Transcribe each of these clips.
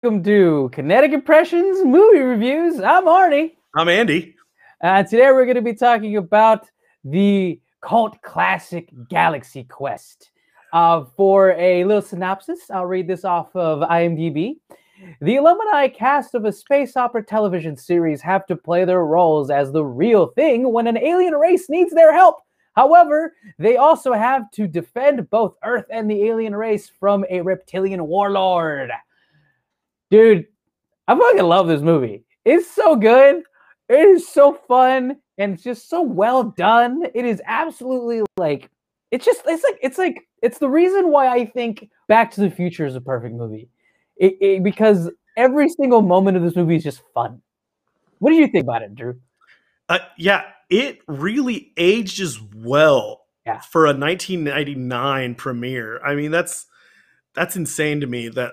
Welcome to Kinetic Impressions Movie Reviews. I'm Arnie. I'm Andy. Today we're going to be talking about the cult classic Galaxy Quest. For a little synopsis, I'll read this off of IMDb. The alumni cast of a space opera television series have to play their roles as the real thing when an alien race needs their help. However, they also have to defend both Earth and the alien race from a reptilian warlord. Dude, I fucking love this movie. It's so good. It is so fun and it's just so well done. It is absolutely like it's the reason why I think Back to the Future is a perfect movie. Because every single moment of this movie is just fun. What do you think about it, Drew? Yeah, it really ages well for a 1999 premiere. I mean, that's insane to me that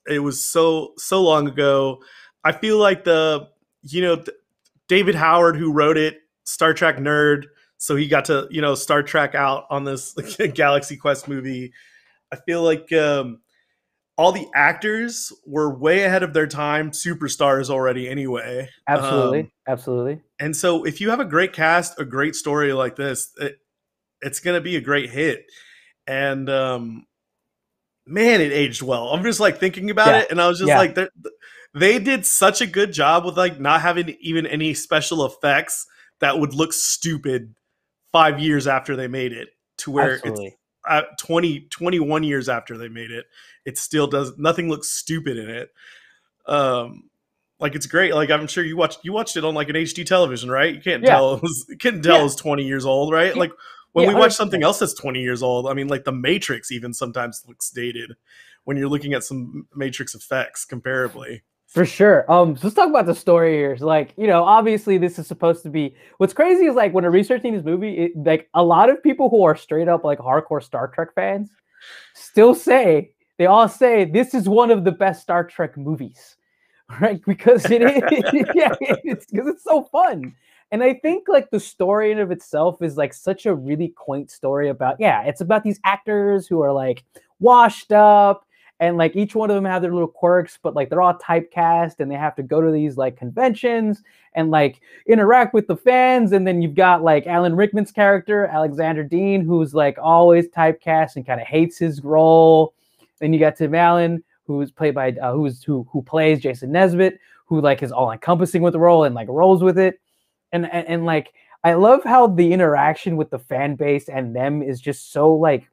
it was so long ago. I feel like David Howard, who wrote it, Star Trek nerd, so he got to Star Trek out on this Galaxy Quest movie. I feel like all the actors were way ahead of their time, superstars already anyway. Absolutely. And so if you have a great cast, a great story like this, it's going to be a great hit. And man, it aged well. I'm just like thinking about it, and I was just like, they did such a good job with like not having even any special effects that would look stupid 5 years after they made it, to where it's 21 years after they made it, it still does nothing looks stupid in it. Like it's great. Like I'm sure you watched it on like an HD television, right? You can't tell it was 20 years old, right? Like when we watch something else that's 20 years old, I mean, like The Matrix even sometimes looks dated when you're looking at some Matrix effects comparably. For sure. So let's talk about the story here. So, like, obviously this is supposed to be. What's crazy is like when I'm researching this movie, like a lot of people who are straight up like hardcore Star Trek fans they all say this is one of the best Star Trek movies, right? Because it is, it's because it's so fun. And I think like the story in of itself is like such a really quaint story about, it's about these actors who are like washed up. And like each one of them have their little quirks, but like they're all typecast and they have to go to these like conventions and like interact with the fans. And then you've got like Alan Rickman's character, Alexander Dean, who's like always typecast and kind of hates his role. Then you got Tim Allen, who's played by who plays Jason Nesbitt, who like is all encompassing with the role and like rolls with it. And like I love how the interaction with the fan base and them is just so like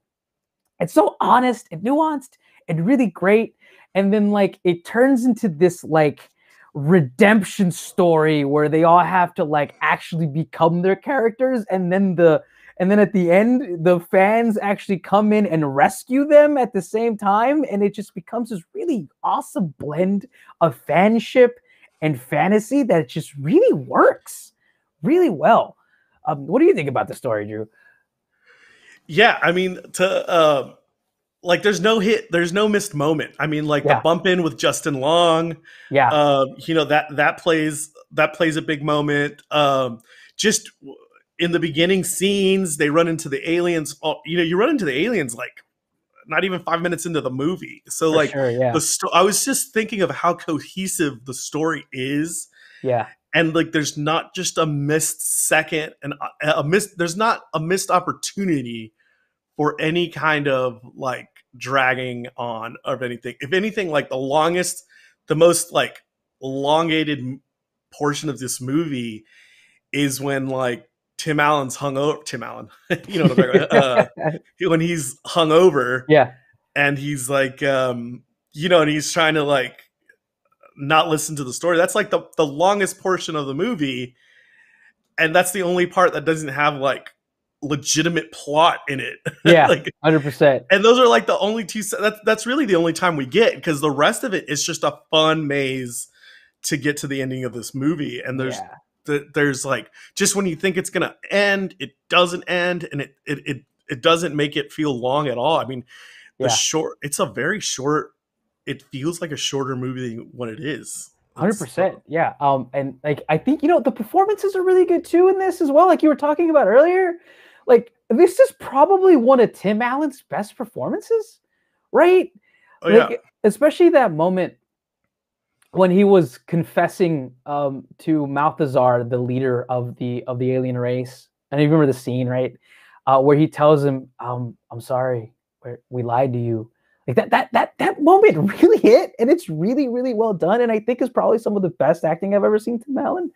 it's so honest and nuanced and really great. And then like it turns into this like redemption story where they all have to like actually become their characters, and then at the end the fans actually come in and rescue them at the same time, and it just becomes this really awesome blend of fanship and fantasy that just really works really well. What do you think about the story, Drew? Yeah, I mean, like there's no missed moment. I mean, like the bump in with Justin Long, that plays a big moment. Just in the beginning scenes, they run into the aliens. You run into the aliens like not even 5 minutes into the movie. So I was just thinking of how cohesive the story is. Yeah. And like, there's not just a missed second and there's not a missed opportunity for any kind of like dragging on of anything. If anything, like the most like elongated portion of this movie is when like Tim Allen, when he's hungover, and he's like, and he's trying to like not listen to the story. That's like the longest portion of the movie, and that's the only part that doesn't have like legitimate plot in it. Like 100%. And those are like the only two. That's really the only time we get, because the rest of it is just a fun maze to get to the ending of this movie. And there's like, just when you think it's gonna end, it doesn't end, and it doesn't make it feel long at all. I mean, it's a very short. It feels like a shorter movie than what it is. 100%. Yeah. And like I think the performances are really good too in this as well. Like you were talking about earlier, like this is probably one of Tim Allen's best performances, right? Oh, yeah. Like, especially that moment when he was confessing to Malthazar, the leader of the alien race, and you remember the scene, right, where he tells him, "I'm sorry, we lied to you." Like that moment really hit, and it's really really well done, and I think is probably some of the best acting I've ever seen Tim Allen.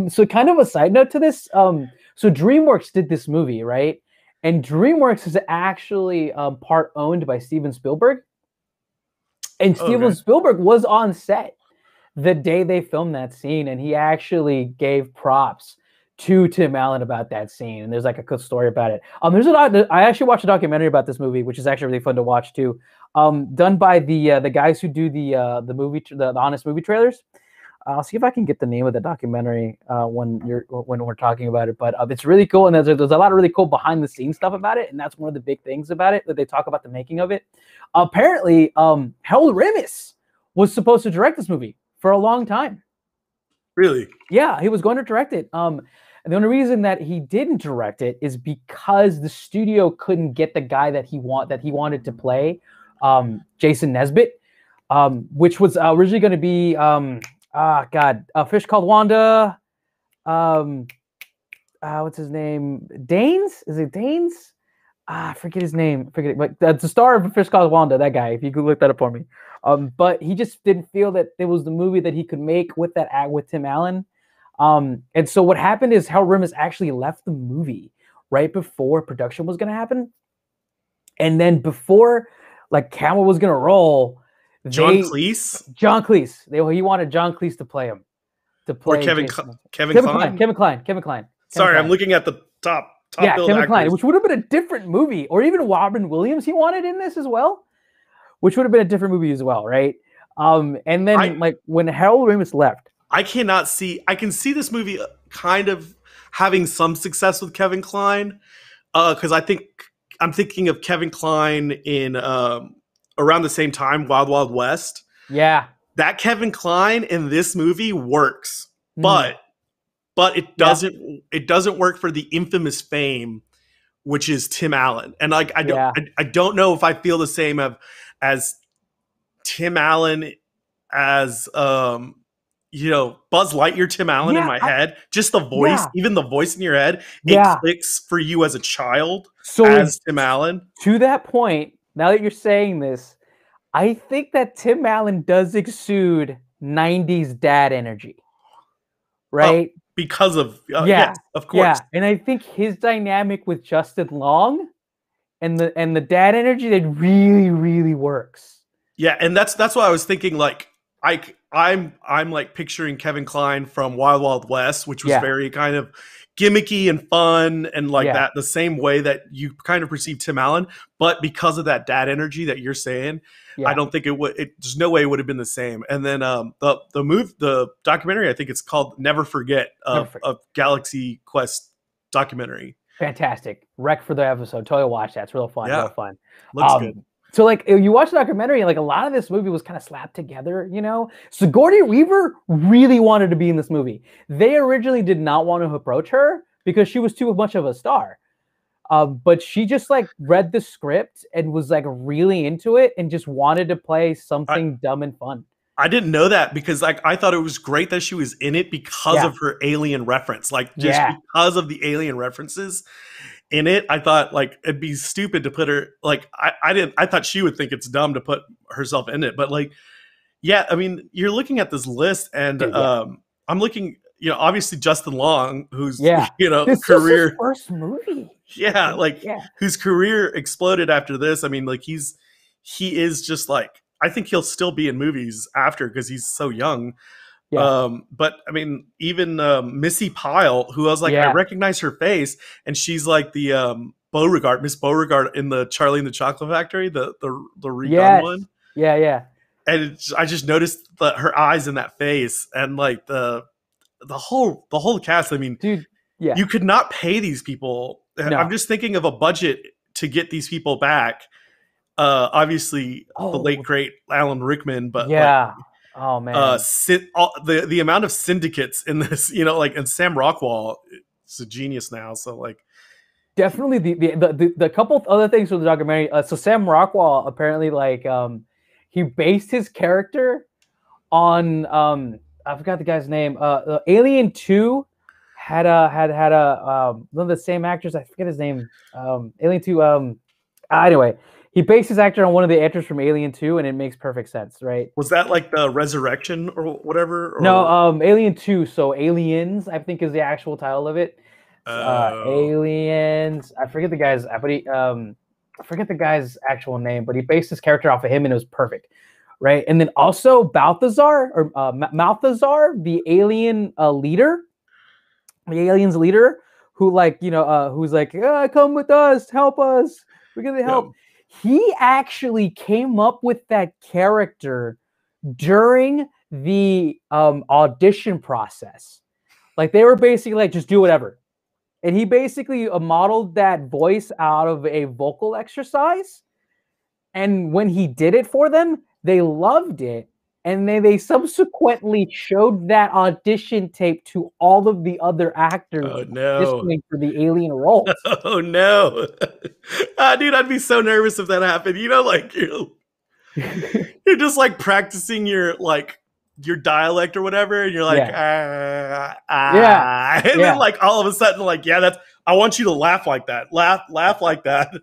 So kind of a side note to this, so DreamWorks did this movie, right, and DreamWorks is actually part owned by Steven Spielberg, and Steven Okay. Spielberg was on set the day they filmed that scene, and he actually gave props to Tim Allen about that scene. And there's like a good story about it. I actually watched a documentary about this movie, which is actually really fun to watch too. Done by the guys who do the movie, the honest movie trailers. I'll see if I can get the name of the documentary when we're talking about it. But it's really cool, and there's a lot of really cool behind the scenes stuff about it, and that's one of the big things about it that they talk about the making of it. Apparently, Harold Ramis was supposed to direct this movie for a long time. Really? Yeah, he was going to direct it. And the only reason that he didn't direct it is because the studio couldn't get the guy that he wanted to play Jason Nesbitt, which was originally going to be A Fish Called Wanda. What's his name? Danes? Is it Danes? I forget his name. Forget it. But that's the star of A Fish Called Wanda. That guy. If you could look that up for me. But he just didn't feel that it was the movie that he could make with Tim Allen. And so what happened is Harold Ramis actually left the movie right before production was going to happen, and then before like camera was going to roll. John Cleese. He wanted John Cleese to play him. Or Kevin Kline. Kevin Kline. Sorry, I'm looking at the top Kevin Kline, which would have been a different movie, or even Robin Williams. He wanted in this as well, which would have been a different movie as well, right? And then when Harold Ramis left, I can see this movie kind of having some success with Kevin Kline, because I'm thinking of Kevin Kline in around the same time, Wild Wild West. Yeah, that Kevin Kline in this movie works, but it doesn't work for the infamous fame, which is Tim Allen. And like I don't know if I feel the same as Tim Allen as Buzz Lightyear Tim Allen in my head. Just the voice, even the voice in your head, it clicks for you as a child as Tim Allen. To that point, now that you're saying this, I think that Tim Allen does exude 90s dad energy. Right? Because of yes, of course. Yeah. And I think his dynamic with Justin Long and the dad energy that really, really works. Yeah, and that's why I was thinking like I'm like picturing Kevin Kline from Wild Wild West, which was very kind of gimmicky and fun and like that, the same way that you kind of perceive Tim Allen, but because of that dad energy that you're saying, I don't think there's no way it would have been the same. And then the documentary, I think it's called Never Forget, of Galaxy Quest documentary. Fantastic. Rec for the episode. Totally watch that. It's real fun. Real fun. Looks good. So like you watch the documentary and like a lot of this movie was kind of slapped together, Sigourney Weaver really wanted to be in this movie. They originally did not want to approach her because she was too much of a star. But she just like read the script and was like really into it and just wanted to play something dumb and fun. I didn't know that because like I thought it was great that she was in it because of her alien reference, like just because of the alien references in it. I thought like it'd be stupid to put her like I thought she would think it's dumb to put herself in it, but like I mean you're looking at this list and I'm looking, obviously Justin Long, who's this career is his first movie, whose career exploded after this. I mean like he is just like, I think he'll still be in movies after because he's so young. But I mean, even Missy Pyle, who I was like, I recognize her face, and she's like the Miss Beauregard in the Charlie and the Chocolate Factory, the redone one. Yeah. And I just noticed her eyes in that face, and like the whole cast. I mean, dude, you could not pay these people. No. I'm just thinking of a budget to get these people back. Obviously the late great Alan Rickman, but oh man, the amount of syndicates in this, and Sam Rockwell is a genius now. So like, definitely the couple of other things from the documentary. So Sam Rockwell apparently like he based his character on I forgot the guy's name. Alien 2 had a one of the same actors. I forget his name. Alien 2. Anyway, he based his actor on one of the actors from Alien 2, and it makes perfect sense, right? Was that like the Resurrection or whatever? Or No, Alien 2. So Aliens, I think, is the actual title of it. Aliens. I forget the guy's, but I forget the guy's actual name, but he based his character off of him, and it was perfect, right? And then also Balthazar or Malthazar, the alien leader, the aliens leader, who who's like, come with us, help us, we're gonna help. Yeah. He actually came up with that character during the audition process. Like they were basically like, just do whatever. And he basically modeled that voice out of a vocal exercise. And when he did it for them, they loved it. And then they subsequently showed that audition tape to all of the other actors auditioning for the alien roles. Oh, no. Dude, I'd be so nervous if that happened. You know, like, you're just, like, practicing your dialect or whatever, and you're like, yeah. And then like all of a sudden, like, I want you to laugh like that. Laugh like that.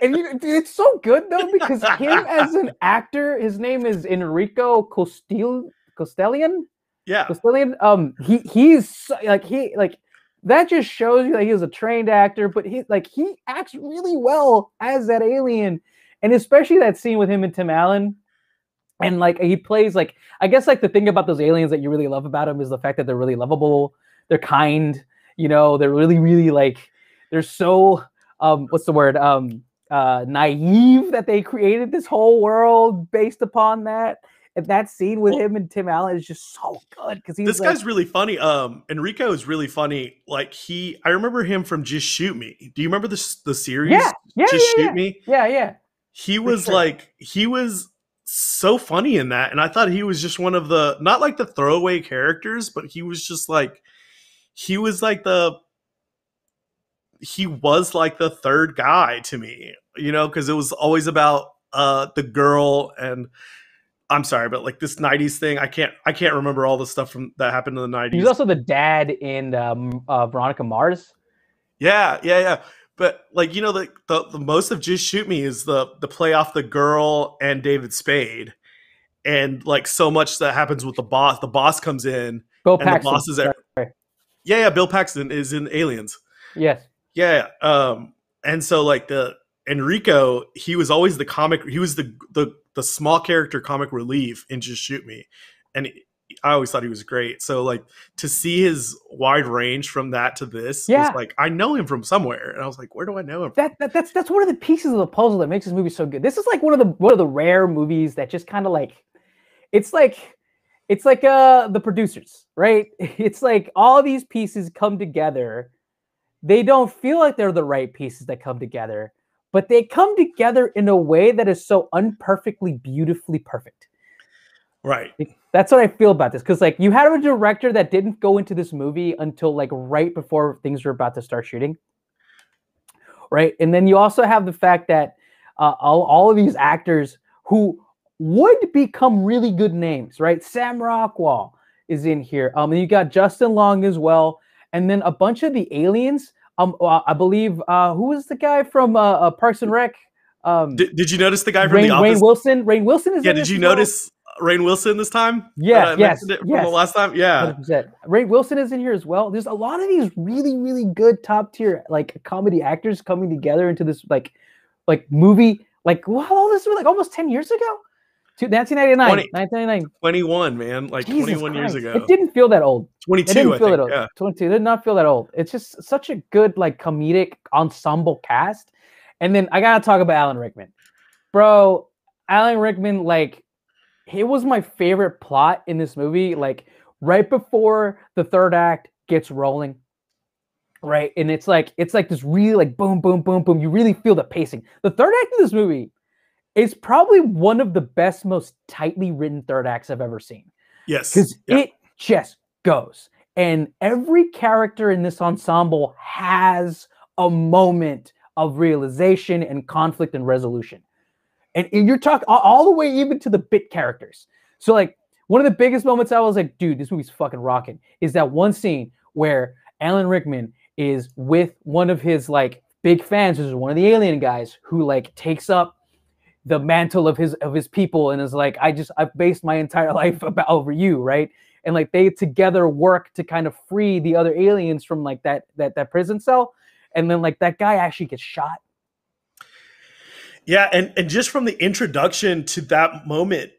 And it's so good though, because him as an actor, his name is Enrico Costellian. Yeah. Costellian. He's that just shows you that he was a trained actor, but he acts really well as that alien. And especially that scene with him and Tim Allen. And like he plays like, I guess like the thing about those aliens that you really love about them is the fact that they're really lovable, they're kind, they're really, really like, they're so what's the word? Naive that they created this whole world based upon that. And that scene with him and Tim Allen is just so good because this guy's really funny. Enrico is really funny. Like I remember him from Just Shoot Me. Do you remember the series? Yeah. Shoot Me. Yeah. He was he was so funny in that, and I thought he was just one of the, not like the throwaway characters, but he was like the third guy to me, because it was always about the girl. And I'm sorry, but like this 90s thing, I can't remember all the stuff that happened in the 90s. He's also the dad in Veronica Mars. Yeah. But like, the most of Just Shoot Me is the play off the girl and David Spade. And like so much that happens with the boss. The boss comes in. Bill and Paxton. The boss is there. Yeah. Bill Paxton is in Aliens. Yes. Yeah. And so like the Enrico, he was always the comic. He was the small character comic relief in Just Shoot Me. And I always thought he was great. So like to see his wide range from that to this was like, I know him from somewhere. And I was like, where do I know him from? That's one of the pieces of the puzzle that makes this movie so good. This is like one of the rare movies that just kind of like, it's like the producers, right? It's like all these pieces come together. They don't feel like they're the right pieces that come together, but they come together in a way that is so unperfectly, beautifully perfect. Right. That's what I feel about this. Because like you had a director that didn't go into this movie until like right before things were about to start shooting. Right. And then you also have the fact that all of these actors who would become really good names, right? Sam Rockwell is in here. And you got Justin Long as well. And then a bunch of the aliens. I believe who was the guy from Parks and Rec? Did you notice the guy from The Office? Rainn Wilson. Rainn Wilson is in this. Did you notice Rainn Wilson this time? Yes. From the last time? Yeah. 100%. Rainn Wilson is in here as well. There's a lot of these really, really good top tier like comedy actors coming together into this like movie. Like, wow, this was like almost 10 years ago. 1999. 21, man. Like Jesus 21 Christ. Years ago. It didn't feel that old. 22, it didn't feel I think. That old. Yeah. 22. It did not feel that old. It's just such a good like comedic ensemble cast. And then I gotta talk about Alan Rickman. Bro, Alan Rickman, like, it was my favorite plot in this movie. Like, right before the third act gets rolling. Right. And it's like this really like boom, boom, boom, boom. You really feel the pacing. The third act of this movie is probably one of the best, most tightly written third acts I've ever seen. Yes. Because it just goes. And every character in this ensemble has a moment of realization and conflict and resolution. and you're talking all the way even to the bit characters. So like one of the biggest moments I was like, dude, this movie's fucking rocking, is that one scene where Alan Rickman is with one of his like big fans, which is one of the alien guys, who like takes up the mantle of his people and is like, I've based my entire life over you, right? And like they together work to kind of free the other aliens from like that prison cell, and then like that guy actually gets shot. Yeah, and just from the introduction to that moment,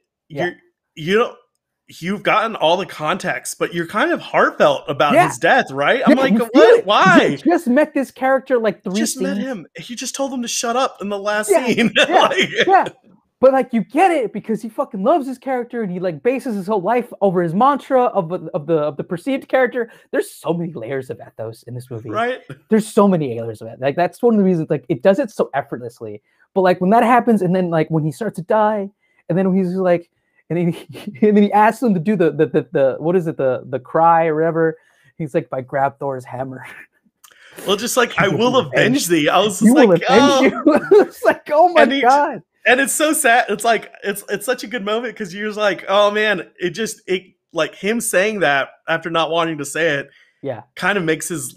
you've gotten all the context, but you're kind of heartfelt about his death, right? I'm like, what? Why? You just met this character like three just scenes. Met him. He just told him to shut up in the last scene. But like you get it because he fucking loves his character and he like bases his whole life over his mantra of the perceived character. There's so many layers of ethos in this movie. Right. There's so many layers of it. Like that's one of the reasons like it does it so effortlessly. But like when that happens and then like when he starts to die and then he's like and then he asks him to do the what is it, the cry or whatever. He's like, I grab Thor's hammer. Well, just like I will avenge thee. I was just you like, will avenge you. It's like, oh my god. And it's so sad. It's like it's such a good moment because you're just like, oh man, it like him saying that after not wanting to say it, kind of makes his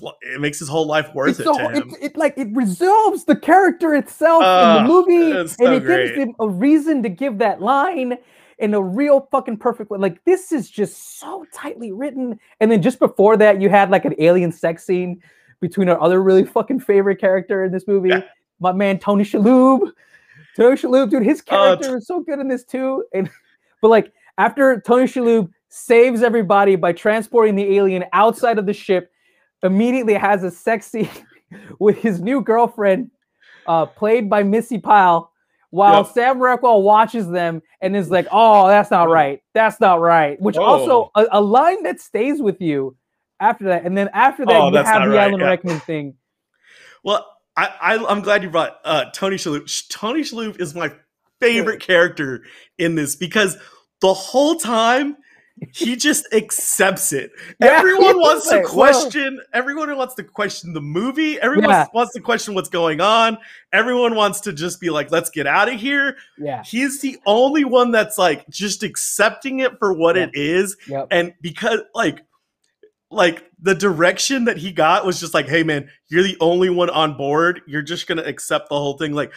whole life worth it to him. It resolves the character itself in the movie, and it great. gives him a reason to give that line in a real fucking perfect way. Like this is just so tightly written. And then just before that, you had like an alien sex scene between our other really fucking favorite character in this movie, my man Tony Shalhoub. Tony Shalhoub, dude, his character is so good in this too. But like after Tony Shalhoub saves everybody by transporting the alien outside of the ship, immediately has a sex scene with his new girlfriend, played by Missy Pyle, while Sam Rockwell watches them and is like, "Oh, that's not right. That's not right." Which also a line that stays with you after that, and then after that you have the Alan Rickman thing. Well. I'm glad you brought Tony Shalhoub. Tony Shalhoub is my favorite character in this because the whole time he just accepts it. Everyone wants to question. Everyone wants to question the movie. Everyone wants to question what's going on. Everyone wants to just be like, "Let's get out of here." Yeah, he's the only one that's like just accepting it for what it is, and because like the direction that he got was just like, hey man, you're the only one on board. You're just gonna accept the whole thing. Like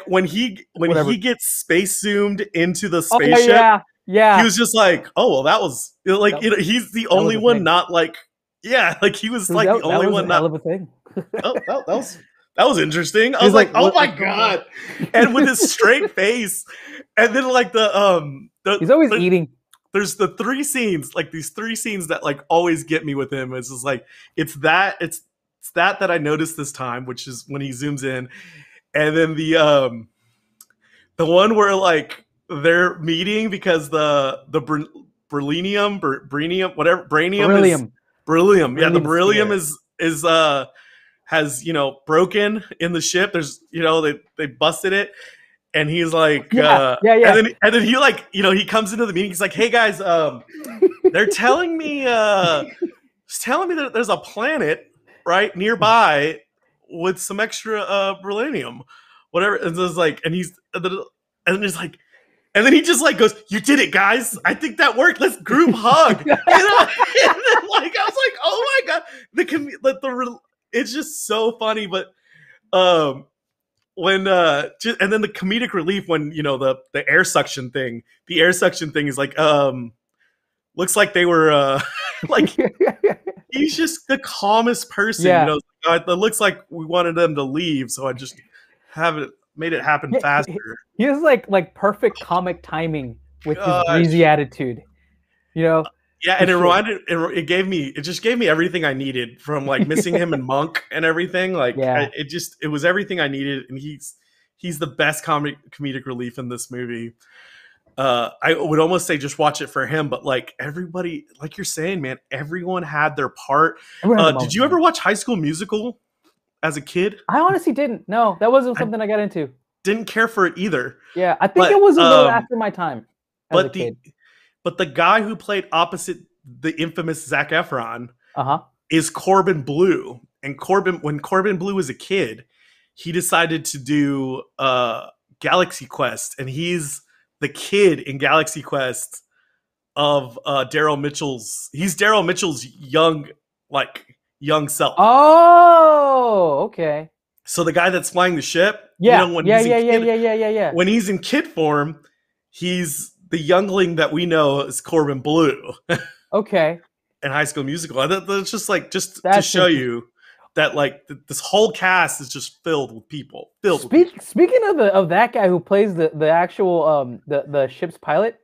when he gets space zoomed into the spaceship, he was just like, oh well, that was like he's the only one not like like he was like the only one not. Hell of a thing. That was interesting. I was like, oh my god, and with his straight face, and then like he's always eating. There's the three scenes that like always get me with him. It's just like it's that I noticed this time, which is when he zooms in, and then the one where like they're meeting because the beryllium, the beryllium is has broken in the ship. There's they busted it. And he's like, And then he like, he comes into the meeting. He's like, hey guys, they're telling me that there's a planet right nearby with some extra beryllium, whatever. And it's like, and then he just like goes, you did it, guys. I think that worked. Let's group hug. And then, like I was like, oh my god, it's just so funny, but when and then the comedic relief when the air suction thing is like looks like they were like he's just the calmest person. It looks like we wanted them to leave, so I just made it happen faster. He has like perfect comic timing with his breezy attitude, and it just gave me everything I needed from like missing him in Monk and everything. Like it was everything I needed, and he's the best comedic relief in this movie. I would almost say just watch it for him, but like everybody, like you're saying, man, everyone had their part. Did you ever watch High School Musical as a kid? I honestly didn't. No, that wasn't something I got into. Didn't care for it either. Yeah, I think it was a little after my time as a kid. But the guy who played opposite the infamous Zac Efron is Corbin Bleu. And when Corbin Bleu was a kid, he decided to do Galaxy Quest, and he's the kid in Galaxy Quest of Daryl Mitchell's. He's Daryl Mitchell's young self. Oh, okay. So the guy that's flying the ship, Yeah, when yeah. when he's in kid form, he's the youngling that we know as Corbin Blue. Okay. In High School Musical. That's just just That's to show you that this whole cast is just filled with people. Speaking of that guy who plays the actual the ship's pilot,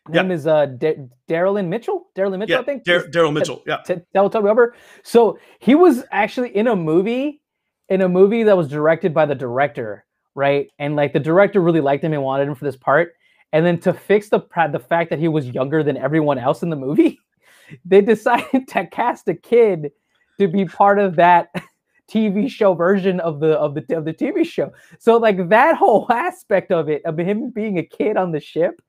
name is Daryl Mitchell. Yeah, I think. Daryl Mitchell. Yeah. Toby Weber. So he was actually in a movie that was directed by the director, right? And like the director really liked him and wanted him for this part. And then to fix the fact that he was younger than everyone else in the movie, they decided to cast a kid to be part of that TV show version of the TV show. So like that whole aspect of it, of him being a kid on the ship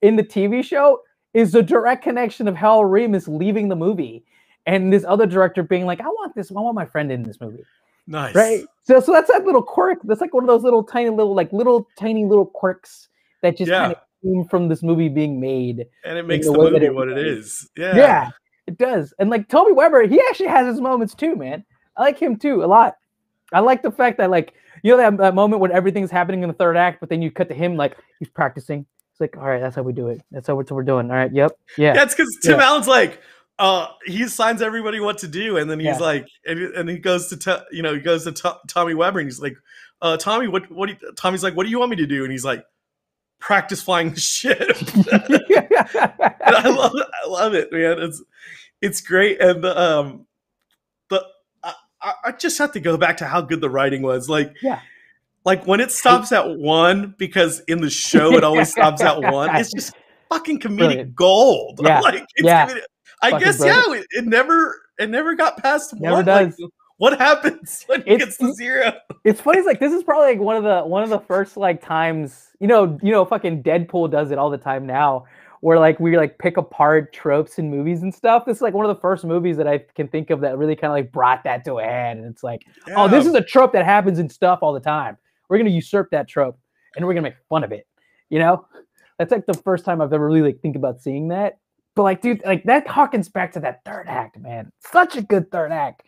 in the TV show, is a direct connection of Harold Ramis leaving the movie and this other director being like, I want my friend in this movie. Nice. Right? So that's that little quirk. That's like one of those little tiny little quirks that just kind of came from this movie being made. And it makes the movie what it is. Yeah. Yeah, it does. And like Toby Weber, he actually has his moments too, man. I like him too a lot. I like the fact that that moment when everything's happening in the third act, but then you cut to him like he's practicing. It's like, all right, that's how we do it. That's what we're doing. All right, yep, yeah. Yeah, it's because Tim Allen's like, he assigns everybody what to do, and then he's like, and he goes to Tommy Weber, and he's like, Tommy, Tommy's like, what do you want me to do? And he's like, practice flying the ship. I love it, man. It's great, and I just have to go back to how good the writing was. Like when it stops at 1, because in the show it always stops at 1. It's just fucking comedic gold. Yeah. I guess brilliant. It never got past 1. Never does. Like, what happens when it gets to 0? It's funny. It's like this is probably like one of the first times. Fucking Deadpool does it all the time now, where like we pick apart tropes in movies and stuff. This is like one of the first movies that I can think of that really kind of like brought that to a head. And it's like, oh, this is a trope that happens in stuff all the time. We're gonna usurp that trope and we're gonna make fun of it. That's like the first time I've ever really think about seeing that. But like, dude, like that harkens back to that third act, man. Such a good third act.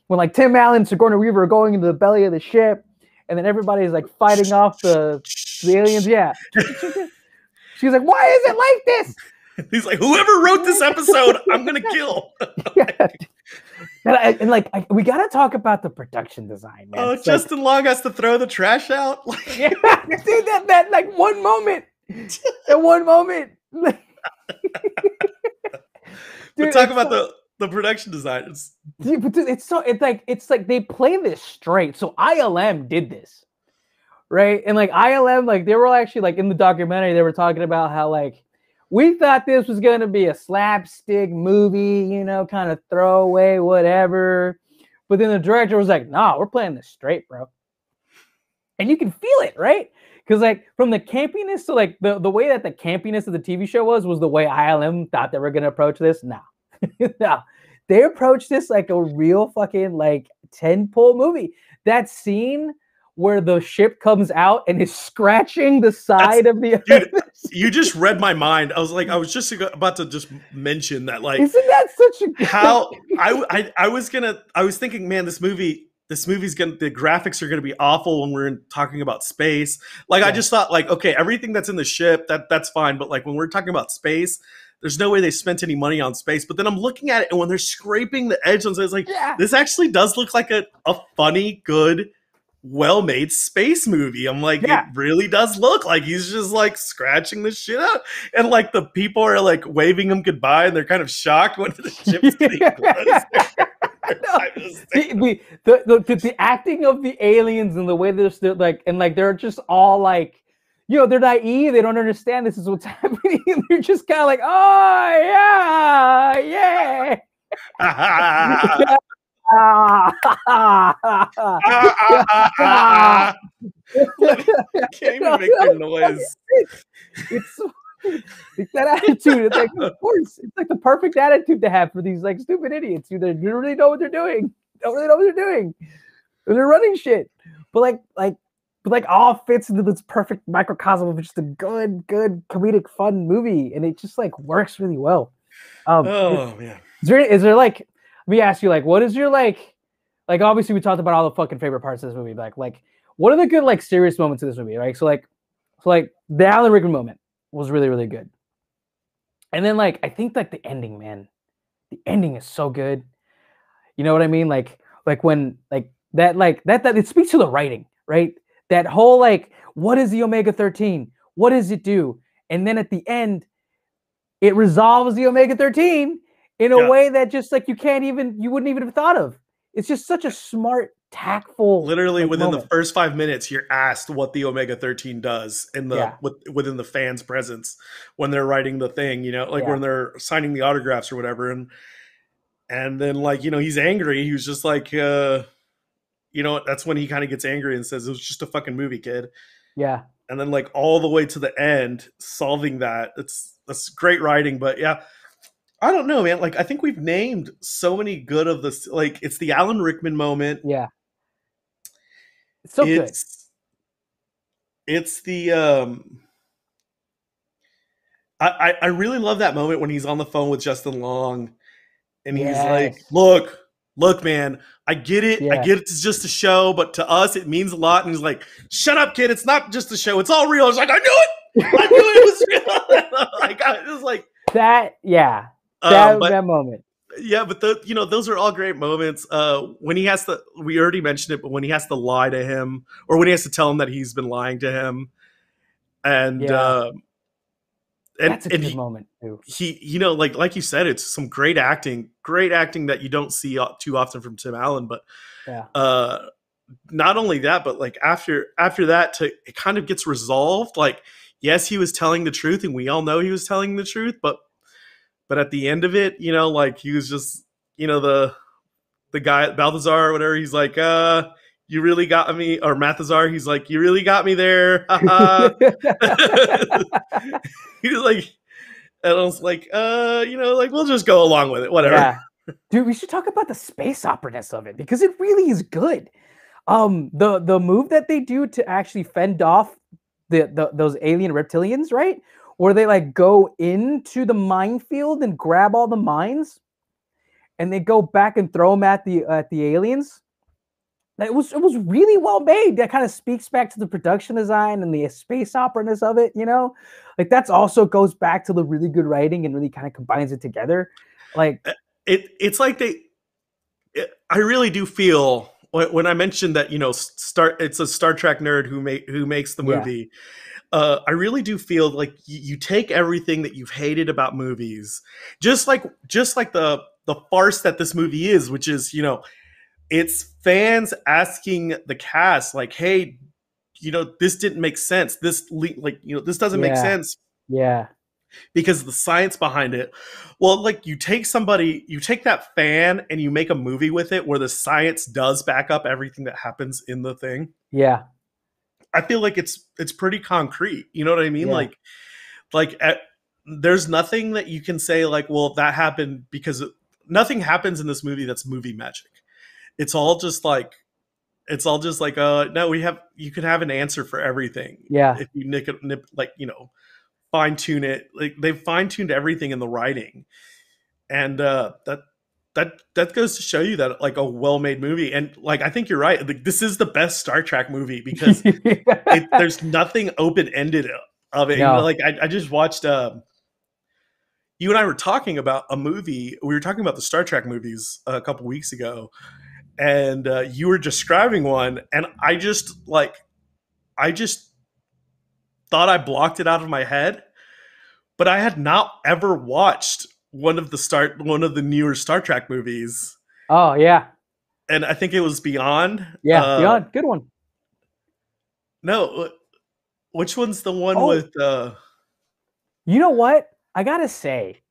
When like Tim Allen and Sigourney Weaver are going into the belly of the ship, and then everybody's like fighting off the aliens. Yeah. She's like, why is it like this? He's like, whoever wrote this episode, I'm gonna kill. We gotta talk about the production design, man. Oh, Justin Long has to throw the trash out. Yeah, dude, that like one moment. That one moment. Dude, talk about the production design. It's like they play this straight. So ILM did this, right? And like ILM, like they were actually like in the documentary, they were talking about how like we thought this was gonna be a slapstick movie, kind of throwaway, whatever. But then the director was like, "Nah, we're playing this straight, bro." And you can feel it, right? Because like from the campiness to like the way that the campiness of the TV show was the way ILM thought they were gonna approach this. No. No. They approached this like a real fucking like 10-pole movie. That scene where the ship comes out and is scratching the side of the dude, you just read my mind. I was just about to just mention that, like, isn't that such a how I was thinking, man, this movie's the graphics are gonna be awful when we're talking about space. Like, I just thought, like, okay, everything that's in the ship, that's fine, but like when we're talking about space, there's no way they spent any money on space. But then I'm looking at it, and when they're scraping the edge on it, it's like, this actually does look like a funny, good, well-made space movie. I'm like, it really does look like he's just like scratching the shit out. And like the people are like waving him goodbye, and they're kind of shocked when the ship's getting close. The acting of the aliens and the way they're like, and like they're just all like, they're naive. They don't understand this is what's happening. And they're just kind of like, oh, yeah. Can't even make their noise. It's that attitude. It's like, of course, it's like the perfect attitude to have for these like stupid idiots who they really know what they're doing. Don't really know what they're doing. They're running shit. But like like all fits into this perfect microcosm of just a good comedic fun movie, and it just like works really well. Oh man, is there like, let me ask you, like, what is your like obviously we talked about all the fucking favorite parts of this movie, like what are the good like serious moments of this movie, right? So like the Alan Rickman moment was really really good, and then like I think like the ending, man, the ending is so good. You know what I mean? Like when like that it speaks to the writing, right? That whole like, what is the Omega-13? What does it do? And then at the end, it resolves the Omega-13 in a way that just like you wouldn't even have thought of. It's just such a smart, tactful. Literally like, within moment. the first 5 minutes, you're asked what the Omega-13 does in the within the fans' presence when they're writing the thing, like when they're signing the autographs or whatever, and then like he's angry. He was just like, that's when he kind of gets angry and says it was just a fucking movie, kid. Yeah. And then like all the way to the end, solving that's great writing. But yeah, I don't know, man. Like I think we've named so many good of this. Like it's the Alan Rickman moment. Yeah. It's so good. It's the I really love that moment when he's on the phone with Justin Long and he's like, look, man, I get it. I get it's just a show, but to us it means a lot. And he's like, shut up, kid. It's not just a show. It's all real. I was like, I knew it. I knew it was real. Like, it was like that. Yeah. That moment. Yeah, but those are all great moments. When he has to, we already mentioned it, but when he has to lie to him, or when he has to tell him that he's been lying to him, and that's a good moment too. He, like you said, it's some great acting that you don't see too often from Tim Allen. But not only that, but like after that, it kind of gets resolved. Like, yes, he was telling the truth, and we all know he was telling the truth, but at the end of it, like he was just, the guy Balthazar or whatever, he's like, you really got me, or Mathazar, he's like, you really got me there. He was like, and I was like, like we'll just go along with it, whatever. Yeah. Dude, we should talk about the space opera-ness of it because it really is good. The move that they do to actually fend off those alien reptilians, right? Where they like go into the minefield and grab all the mines, and they go back and throw them at the aliens. It was really well made. That kind of speaks back to the production design and the space opera-ness of it. Like that's also goes back to the really good writing and really kind of combines it together. Like it's like I really do feel when I mentioned that it's a Star Trek nerd who makes the movie. I really do feel like you take everything that you've hated about movies, just like the farce that this movie is, which is, it's fans asking the cast like, hey, this didn't make sense. This this doesn't make sense. Yeah. Because of the science behind it. Well, like you take that fan and you make a movie with it where the science does back up everything that happens in the thing. Yeah. I feel like it's pretty concrete. You know what I mean? Yeah. There's nothing that you can say like, well, that happened because nothing happens in this movie that's movie magic. It's all just like, no, you can have an answer for everything. Yeah. If you fine tune it. Like they've fine tuned everything in the writing. And that goes to show you that like a well-made movie. And like I think you're right. Like, this is the best Star Trek movie because there's nothing open-ended of it. No. Like I just watched you and I were talking about a movie. We were talking about the Star Trek movies a couple weeks ago, and you were describing one, and I just thought I blocked it out of my head, but I had not ever watched one of the newer Star Trek movies. Oh yeah. And I think it was Beyond. Yeah, Beyond, good one. No, which one's the one with You know what? I gotta say,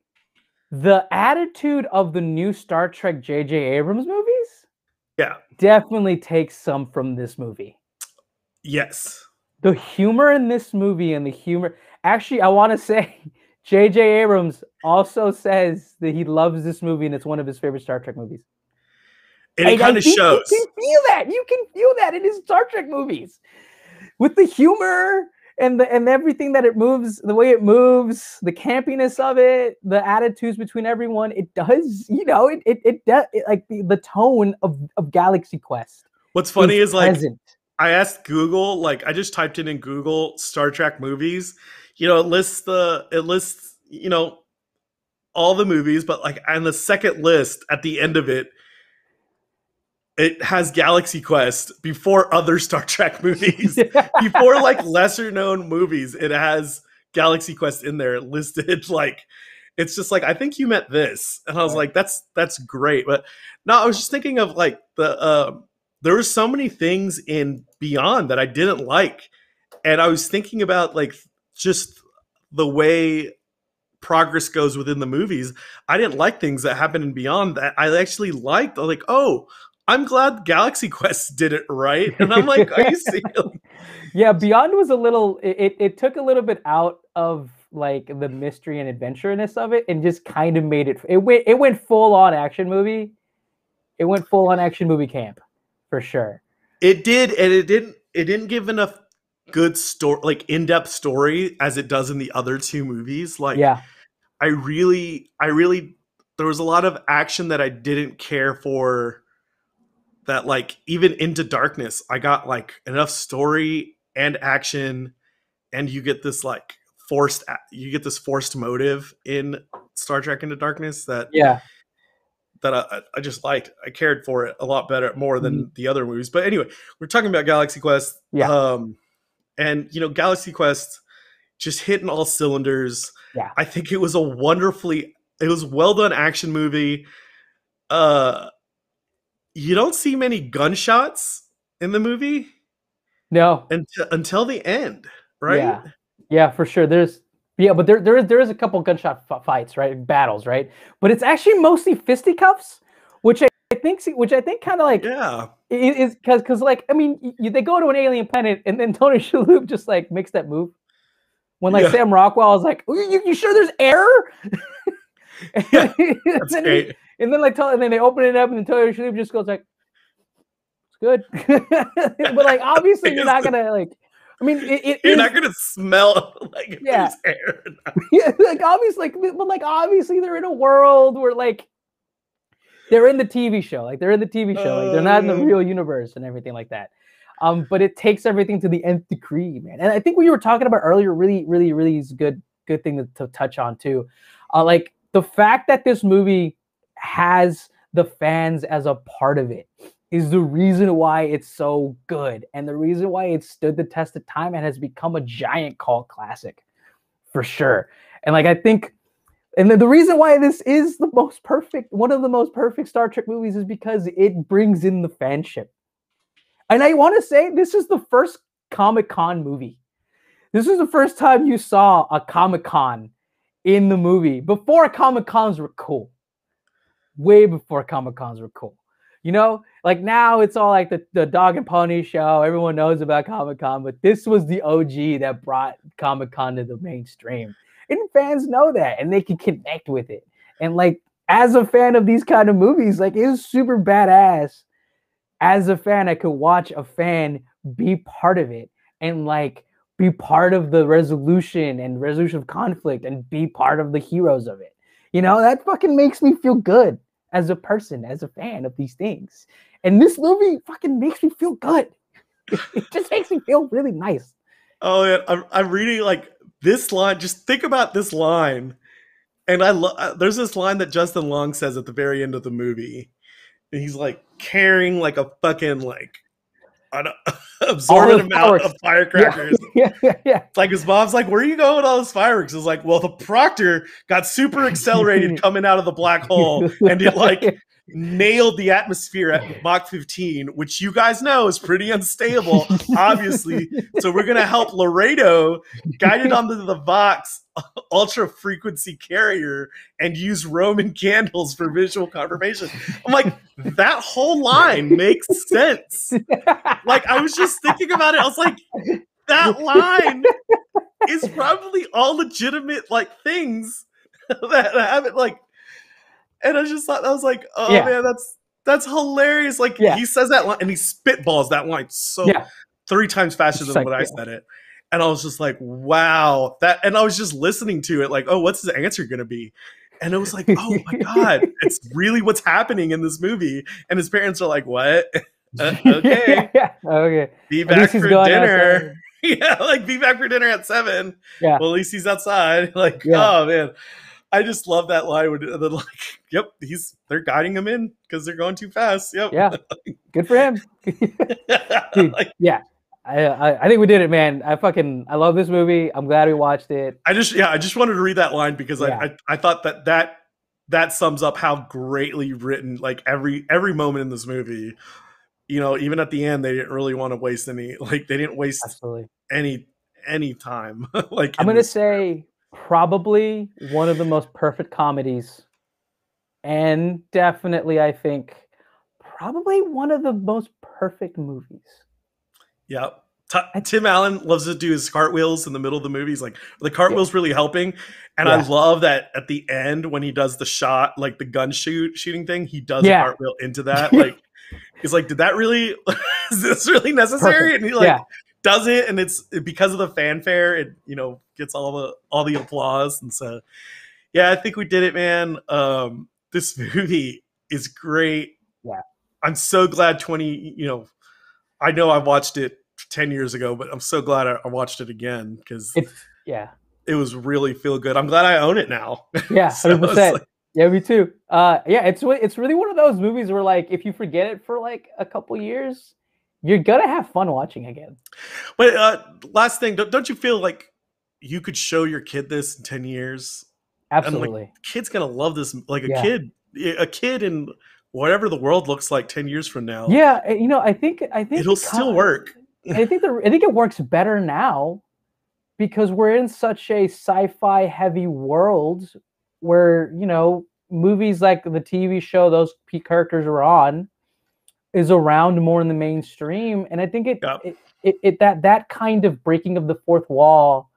the attitude of the new Star Trek J.J. Abrams movies, definitely takes some from this movie. Yes. The humor in this movie and the humor. Actually, I want to say J.J. Abrams also says that he loves this movie and it's one of his favorite Star Trek movies. And it kind of shows. You can feel that. You can feel that in his Star Trek movies. with the humor and everything that it moves, the way it moves, the campiness of it, the attitudes between everyone, it does, it does, like the tone of Galaxy Quest. What's funny is present. I asked Google, like I just typed in Google Star Trek movies. It lists all the movies, but like on the second list at the end of it, it has Galaxy Quest before other Star Trek movies. Before like lesser known movies, it has Galaxy Quest in there listed. Like it's just like, I think you meant this. And I was like, that's great. But no, I was just thinking of like there were so many things in Beyond that I didn't like. And I was thinking about like just the way progress goes within the movies. I didn't like things that happened in Beyond that I actually liked. I was like, oh, I'm glad Galaxy Quest did it right. And I'm like, are you serious? Yeah, Beyond was a little, it took a little bit out of like the mystery and adventureness of it and just kind of made it went full on action movie. It went full on action movie camp for sure. It did, and it didn't give enough good story, like in-depth story as it does in the other two movies. Like yeah. I really there was a lot of action that I didn't care for, that like even Into Darkness, I got like enough story and action, and you get this forced motive in Star Trek Into Darkness that I just liked. I cared for it a lot more than the other movies. But anyway, we're talking about Galaxy Quest. Yeah. And Galaxy Quest just hitting all cylinders. Yeah. I think it was well done action movie. You don't see many gunshots in the movie. No. Until the end, right? Yeah. Yeah, for sure. But there is a couple gunshot fights, right? Battles, right? But it's actually mostly fisticuffs, which I think kind of like is because like I mean they go to an alien planet and then Tony Shalhoub just like makes that move when like Sam Rockwell is like, you sure there's air? Yeah, that's great. And then they open it up and then Tony Shalhoub just goes like, it's good. But like obviously you're not gonna like. I mean, you're not gonna smell like if there's air. Yeah, obviously they're in a world where like they're in the TV show, like they're not in the real universe and everything like that. But it takes everything to the nth degree, man. And I think what you were talking about earlier really is a good thing to touch on too. Like the fact that this movie has the fans as a part of it is the reason why it's so good and the reason why it stood the test of time and has become a giant cult classic for sure. And like I think, and then the reason why this is one of the most perfect Star Trek movies is because it brings in the fanship. And I want to say this is the first Comic-Con movie. This is the first time you saw a Comic-Con in the movie. Before Comic-Cons were cool. Way before Comic-Cons were cool. Like now it's all like the dog and pony show. Everyone knows about Comic-Con, but this was the OG that brought Comic-Con to the mainstream. And fans know that, and they can connect with it. And like, as a fan of these kind of movies, like it was super badass. As a fan, I could watch a fan be part of it and like be part of the resolution of conflict and be part of the heroes of it. That fucking makes me feel good as a person, as a fan of these things. And this movie fucking makes me feel good. It just makes me feel really nice. Oh, yeah. I'm reading like this line. Just think about this line. And there's this line that Justin Long says at the very end of the movie. And he's like carrying like a fucking like an absorbent amount of firecrackers. Yeah. It's like his mom's like, where are you going with all those fireworks? It's like, well, the Proctor got super accelerated coming out of the black hole, and it like nailed the atmosphere at Mach 15, which you guys know is pretty unstable, obviously. So we're gonna help Laredo guide it onto the Vox ultra frequency carrier and use Roman candles for visual confirmation. I'm like, that whole line makes sense. Like I was just thinking about it. I was like, that line is probably all legitimate like things that haven't like. And I just thought, I was like, oh man, that's hilarious. Like he says that line and he spitballs that line so 3 times faster It's than like, what I yeah. said it. And I was just like, wow. And I was just listening to it like, oh, what's his answer going to be? And it was like, oh my God, it's really what's happening in this movie. And his parents are like, what? Okay. Yeah. Okay. Be At least back he's for going dinner. outside. Yeah, like be back for dinner at 7. Yeah. Well, at least he's outside. Like, Yeah. oh man. I just love that line when they're like, yep, they're guiding him in because they're going too fast. Yep. Yeah. Good for him. Dude, Like, yeah. I think we did it, man. I love this movie. I'm glad we watched it. I just wanted to read that line because Yeah. I thought that sums up how greatly written like every moment in this movie. You know, even at the end, they didn't really want to waste they didn't waste Absolutely. any time. Like I'm in gonna this. say probably one of the most perfect comedies, and definitely I think probably one of the most perfect movies. Yeah. Tim Allen loves to do his cartwheels in the middle of the movie. He's like, the cartwheel's really helping. And I love that at the end when he does the shot, like the gun shooting thing, he does a cartwheel into that. Like, he's like, did that really, is this really necessary? Perfect. And he like does it. And it's because of the fanfare, it, you know, gets all the applause. And so, yeah, I think we did it, man. This movie is great. Yeah. I'm so glad I know I watched it 10 years ago, but I'm so glad I watched it again because it was really feel good. I'm glad I own it now. Yeah, 100%. Like, yeah, me too. Yeah, it's really one of those movies where like if you forget it for like a couple years, you're gonna have fun watching again. But last thing, don't you feel like you could show your kid this in 10 years? Absolutely. And like, kid's gonna love this. Like a kid in whatever the world looks like 10 years from now. Yeah, you know, I think it'll still work. I think it works better now because we're in such a sci-fi heavy world where, you know, movies like the TV show those characters are on is around more in the mainstream. And I think that kind of breaking of the fourth wall,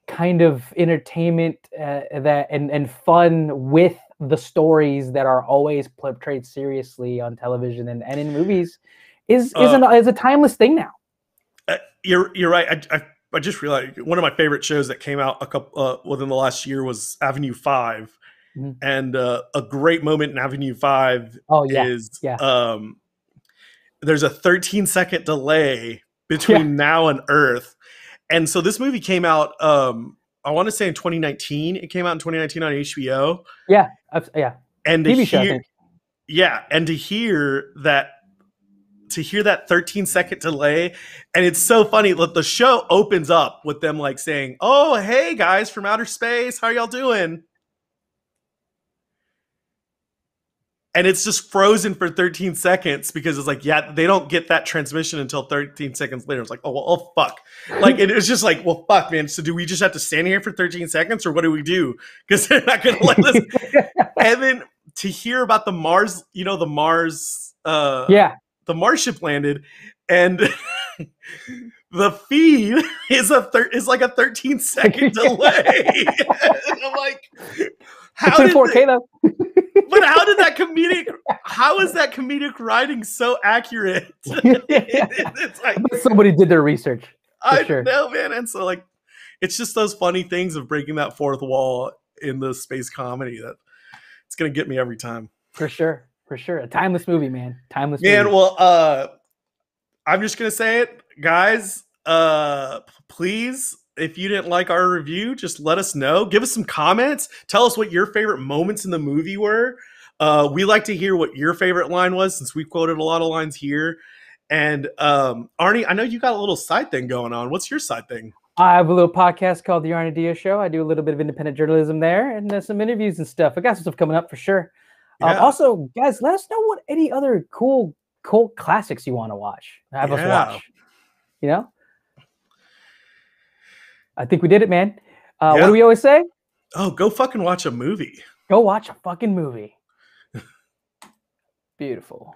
kind of entertainment and fun with the stories that are always portrayed seriously on television and in movies is a timeless thing now. You're right. I just realized one of my favorite shows that came out within the last year was Avenue 5. Mm-hmm. And a great moment in Avenue 5 is there's a 13-second delay between now and Earth. And so this movie came out, I want to say in 2019. It came out in 2019 on HBO. Yeah. And TV show, I think. Yeah. And to hear that 13-second delay, and it's so funny that the show opens up with them like saying, oh, hey guys from outer space, how y'all doing? And it's just frozen for 13 seconds because it's like, yeah, they don't get that transmission until 13 seconds later. It's like, oh fuck. Like, it was just like, well, fuck, man. So do we just have to stand here for 13 seconds or what do we do? Because they're not going to let us. And then to hear about the Mars, you know, the Mars ship landed and the feed is like a 13-second delay. And I'm like, how did 4K though? But how is that comedic writing so accurate? It's like somebody did their research. I know, man. And so like, it's just those funny things of breaking that fourth wall in the space comedy that it's going to get me every time. For sure. A timeless movie, man. Timeless movie. Well, I'm just going to say it, guys, please, if you didn't like our review, just let us know. Give us some comments. Tell us what your favorite moments in the movie were. We like to hear what your favorite line was since we've quoted a lot of lines here. And Arnie, I know you got a little side thing going on. What's your side thing? I have a little podcast called The Arnie Diaz Show. I do a little bit of independent journalism there and some interviews and stuff. I got some stuff coming up for sure. Yeah. Also, guys, let us know what any other cool cult classics you want to watch. Have us watch. You know? I think we did it, man. What do we always say? Oh, go fucking watch a movie. Go watch a fucking movie. Beautiful.